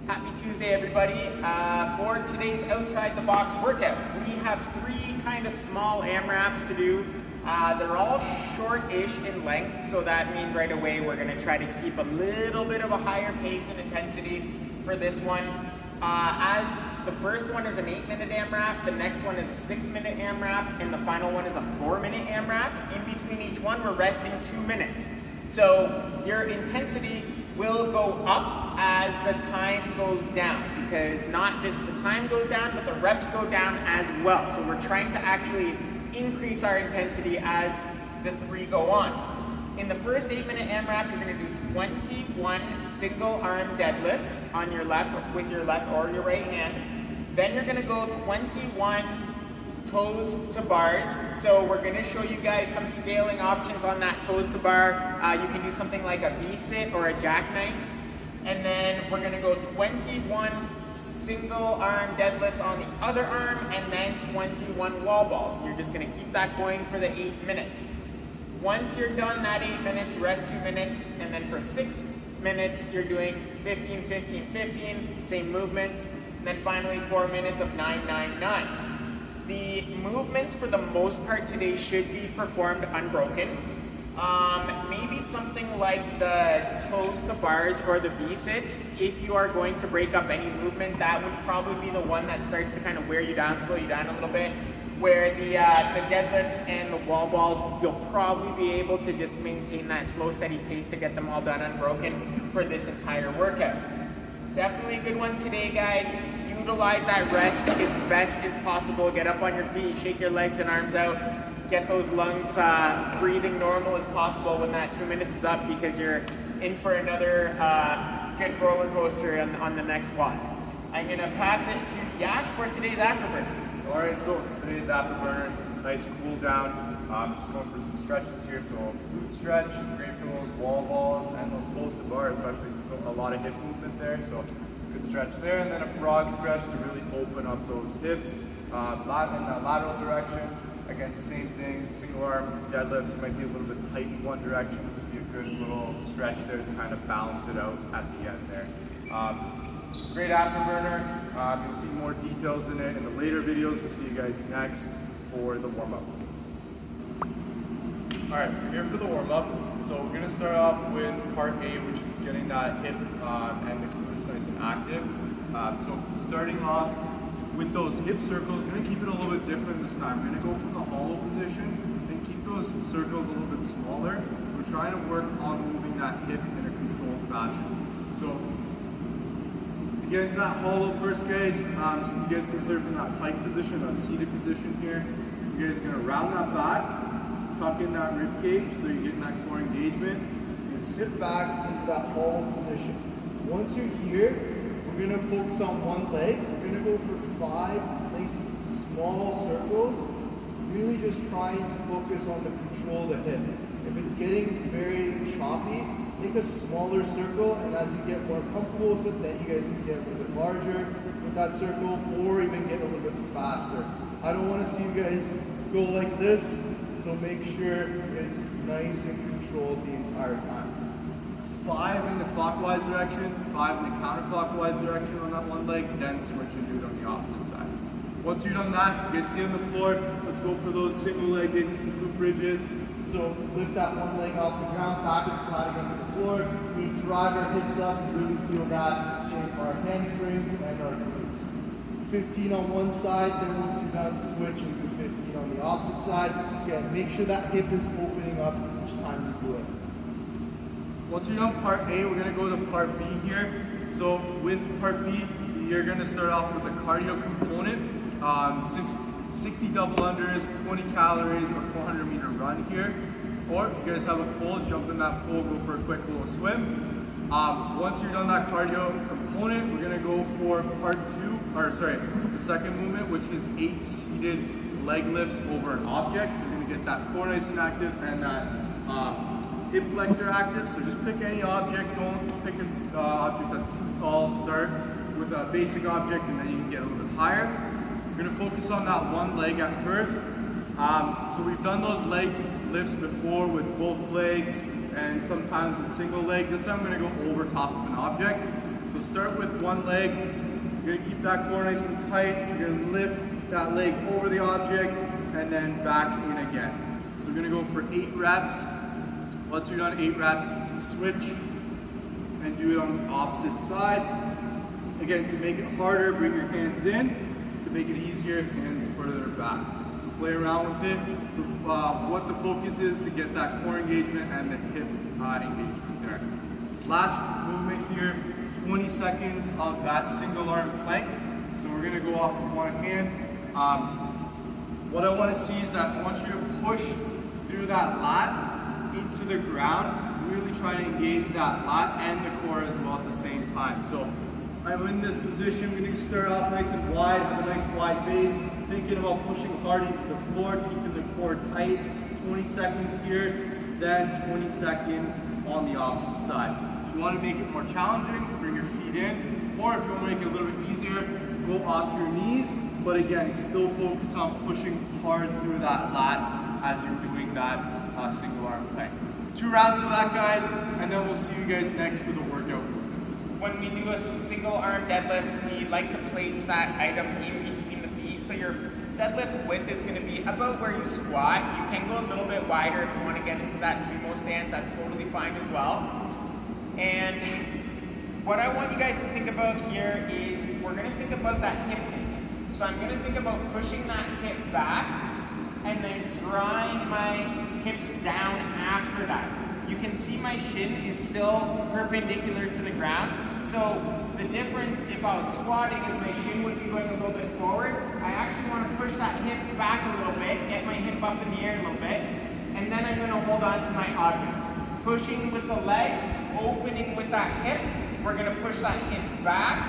Happy Tuesday, everybody. For today's outside the box workout, we have three kind of small AMRAPs to do. They're all short-ish in length, so that means right away we're going to try to keep a little bit of a higher pace and intensity for this one. As the first one is an 8-minute AMRAP, the next one is a 6-minute AMRAP, and the final one is a 4-minute AMRAP. In between each one, we're resting 2 minutes. So your intensity will go up as the time goes down, because not just the time goes down, but the reps go down as well. So we're trying to actually increase our intensity as the three go on. In the first 8-minute AMRAP, you're going to do 21 single arm deadlifts on your left, with your left or your right hand. Then you're going to go 21 toes to bars. So we're going to show you guys some scaling options on that toes to bar. You can do something like a V-sit or a jackknife. And then we're going to go 21 single arm deadlifts on the other arm, and then 21 wall balls. You're just going to keep that going for the 8 minutes. Once you're done that 8 minutes, you rest 2 minutes, and then for 6 minutes, you're doing 15, 15, 15, same movements, and then finally 4 minutes of 9, 9, 9. The movements for the most part today should be performed unbroken. Maybe something like the toes to bars or the V-sits. If you are going to break up any movement, that would probably be the one that starts to kind of wear you down, slow you down a little bit. Where the deadlifts and the wall balls, you'll probably be able to just maintain that slow, steady pace to get them all done unbroken for this entire workout. Definitely a good one today, guys. Utilize that rest as best as possible. Get up on your feet, shake your legs and arms out. Get those lungs breathing normal as possible when that 2 minutes is up, because you're in for another good roller coaster on the next one. I'm going to pass it to Yash for today's afterburner. Alright, so today's afterburner is a nice cool down. Just going for some stretches here. So glute stretch, great for those wall balls and those toes to bar, especially. So a lot of hip movement there. So good stretch there, and then a frog stretch to really open up those hips. In that lateral direction. Again, same thing, single arm deadlifts. It might be a little bit tight in one direction. This would be a good little stretch there to kind of balance it out at the end there. Great afterburner. You'll see more details in it in the later videos. We'll see you guys next for the warm-up. Alright, we're here for the warm-up. So we're going to start off with part A, which is getting that hip and the glutes nice and active. So starting off with those hip circles, we're going to keep it a little bit different this time. We're going to go from the hollow position and keep those circles a little bit smaller. We're trying to work on moving that hip in a controlled fashion. So to get into that hollow first, guys, so you guys can start from that pike position, that seated position here. You guys are going to round that back, tuck in that rib cage so you're getting that core engagement. You sit back into that hollow position. Once you're here, we're going to focus on one leg. We're going to go for 5 nice small circles, really just trying to focus on the control of the hip. If it's getting very choppy, take a smaller circle, and as you get more comfortable with it, then you guys can get a little bit larger with that circle, or even get a little bit faster. I don't want to see you guys go like this, so make sure it's nice and controlled the entire time. 5 in the clockwise direction, 5 in the counterclockwise direction on that one leg, then switch and do it on the opposite side. Once you're done that, you guys stay on the floor. Let's go for those single-legged glute bridges. So lift that one leg off the ground, back is flat against the floor. We drive our hips up, really feel that shape our hamstrings and our glutes. 15 on one side, then once you're done, switch and do 15 on the opposite side. Again, make sure that hip is opening up each time you do it. Once you're done part A, we're going to go to part B here. So with part B, you're going to start off with a cardio component. 60 double unders, 20 calories, or 400 meter run here. Or if you guys have a pole, jump in that pole, go for a quick little swim. Once you're done that cardio component, we're going to go for the second movement, which is 8 seated leg lifts over an object. So you're going to get that core nice and active and that hip flexor active. So just pick any object. Don't pick an object that's too tall. Start with a basic object, and then you can get a little bit higher. We're going to focus on that one leg at first. So we've done those leg lifts before with both legs and sometimes with single leg. This time I'm going to go over top of an object. So start with one leg. You're gonna keep that core nice and tight. You're gonna lift that leg over the object and then back in again. So we're gonna go for 8 reps. Once you're done 8 reps, switch and do it on the opposite side. Again, to make it harder, bring your hands in. To make it easier, hands further back. So play around with it. What the focus is to get that core engagement and the hip engagement there. Last movement here, 20 seconds of that single arm plank. So we're gonna go off with one hand. What I wanna see is that I want you to push through that lat into the ground, really try to engage that lat and the core as well at the same time. So I'm in this position, I'm gonna start off nice and wide, have a nice wide base, thinking about pushing hard into the floor, keeping the core tight. 20 seconds here, then 20 seconds on the opposite side. If you wanna make it more challenging, bring your feet in, or if you wanna make it a little bit easier, go off your knees, but again, still focus on pushing hard through that lat as you're doing that single arm plank. 2 rounds of that, guys, and then we'll see you guys next for the workout movements. When we do a single arm deadlift, we like to place that item in between the feet. So your deadlift width is going to be about where you squat. You can go a little bit wider if you want to get into that sumo stance. That's totally fine as well. And what I want you guys to think about here is we're going to think about that hip hinge. So I'm going to think about pushing that hip back and then drawing my hips down after that. You can see my shin is still perpendicular to the ground. So the difference if I was squatting is my shin would be going a little bit forward. I actually want to push that hip back a little bit, get my hip up in the air a little bit, and then I'm going to hold on to my object. Pushing with the legs, opening with that hip, we're going to push that hip back,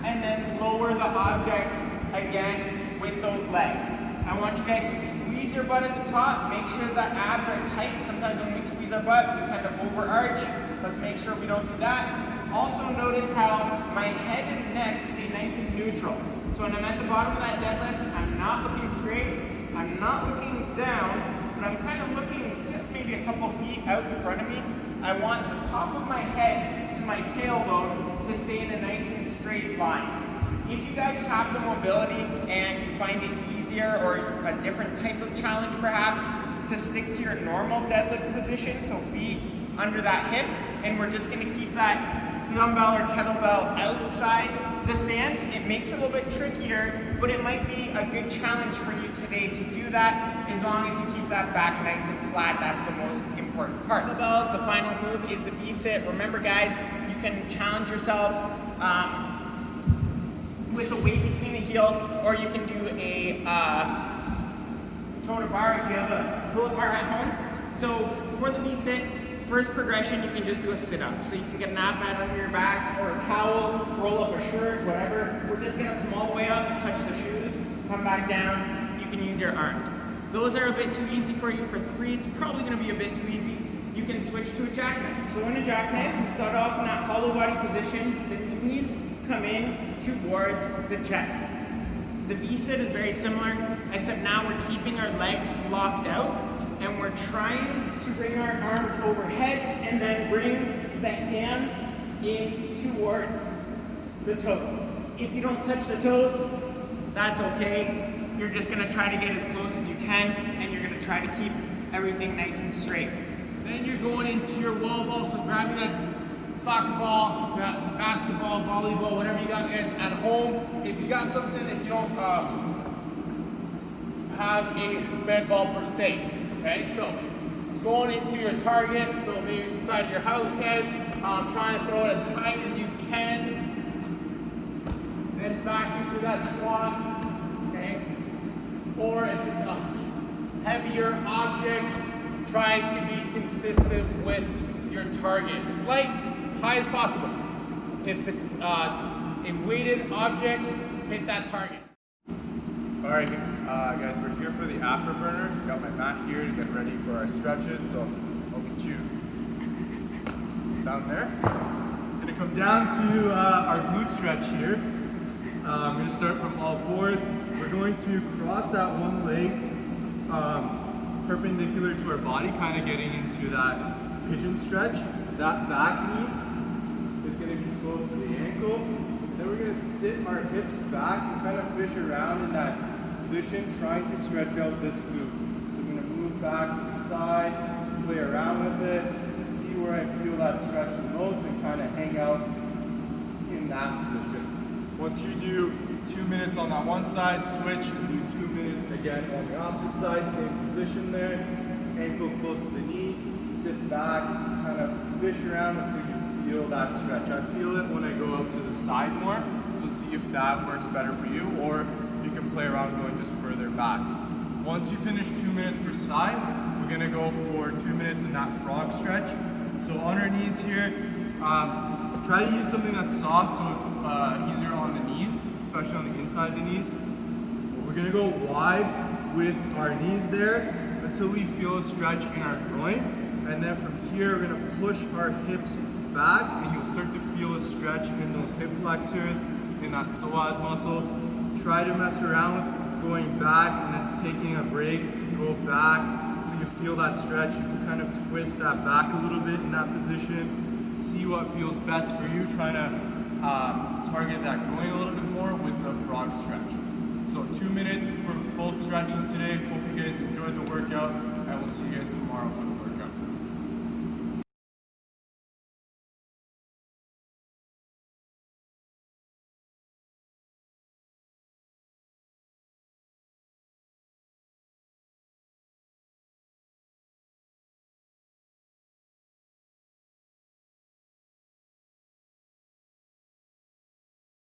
and then lower the object again with those legs. I want you guys to squeeze your butt at the top, make sure the abs are tight. Sometimes when we squeeze our butt, we tend to overarch. Let's make sure we don't do that. Also notice how my head and neck stay nice and neutral. So when I'm at the bottom of that deadlift, I'm not looking straight, I'm not looking down, but I'm kind of looking just maybe a couple feet out in front of me. I want the top of my head to my tailbone to stay in a nice and straight line. If you guys have the mobility and you find it easier or a different type of challenge perhaps to stick to your normal deadlift position, so feet under that hip, and we're just going to keep that dumbbell or kettlebell outside the stance, it makes it a little bit trickier, but it might be a good challenge for you today to do that as long as you keep that back nice and flat. That's the most important part. Kettlebells, the final move is the V-sit. Remember guys, you can challenge yourselves with a weight between the heel, or you can do a toe to bar if you have a pull-up bar at home. So for the V-sit, first progression, you can just do a sit-up. So you can get an ab mat under your back or a towel, roll up a shirt, whatever. We're just gonna come all the way up, touch the shoes, come back down. You can use your arms. Those are a bit too easy for you. For 3, it's probably gonna be a bit too easy. You can switch to a jackknife. So in a jackknife, we start off in that hollow body position. The knees come in towards the chest. The V-sit is very similar, except now we're keeping our legs locked out and we're trying to bring our arms overhead and then bring the hands in towards the toes. If you don't touch the toes, that's okay. You're just gonna try to get as close as you can and you're gonna try to keep everything nice and straight. Then you're going into your wall ball, so grabbing that soccer ball, that basketball, volleyball, whatever you got at home. If you got something, if you don't have a med ball per se, okay? So going into your target, so maybe it's the side of your house head, trying to throw it as high as you can, then back into that squat, okay? Or if it's a heavier object, try to be consistent with your target. If it's light, high as possible. If it's a weighted object, hit that target. All right, guys, we're here for the Afro Burner. Got my mat here to get ready for our stretches, so I'll meet you down there. Gonna come down to our glute stretch here. I'm gonna start from all fours. We're going to cross that one leg perpendicular to our body, kind of getting into that pigeon stretch. That back knee is going to be close to the ankle. Then we're going to sit our hips back and kind of fish around in that position, trying to stretch out this glute. So I'm going to move back to the side, play around with it, see where I feel that stretch the most, and kind of hang out in that position. Once you do 2 minutes on that one side, switch and do 2 minutes again on the opposite side, same position there, ankle close to the knee, sit back, kind of fish around until you feel that stretch. I feel it when I go out to the side more, so see if that works better for you, or you can play around going just further back. Once you finish 2 minutes per side, we're gonna go for 2 minutes in that frog stretch. So on our knees here, try to use something that's soft so it's easier on the knees, especially on the inside of the knees. We're gonna go wide with our knees there until we feel a stretch in our groin. And then from here, we're gonna push our hips back and you'll start to feel a stretch in those hip flexors, in that psoas muscle. Try to mess around with going back and then taking a break, go back until you feel that stretch. You can kind of twist that back a little bit in that position. See what feels best for you, trying to target that groin a little bit more with the frog stretch. So 2 minutes for both stretches today. Hope you guys enjoyed the workout.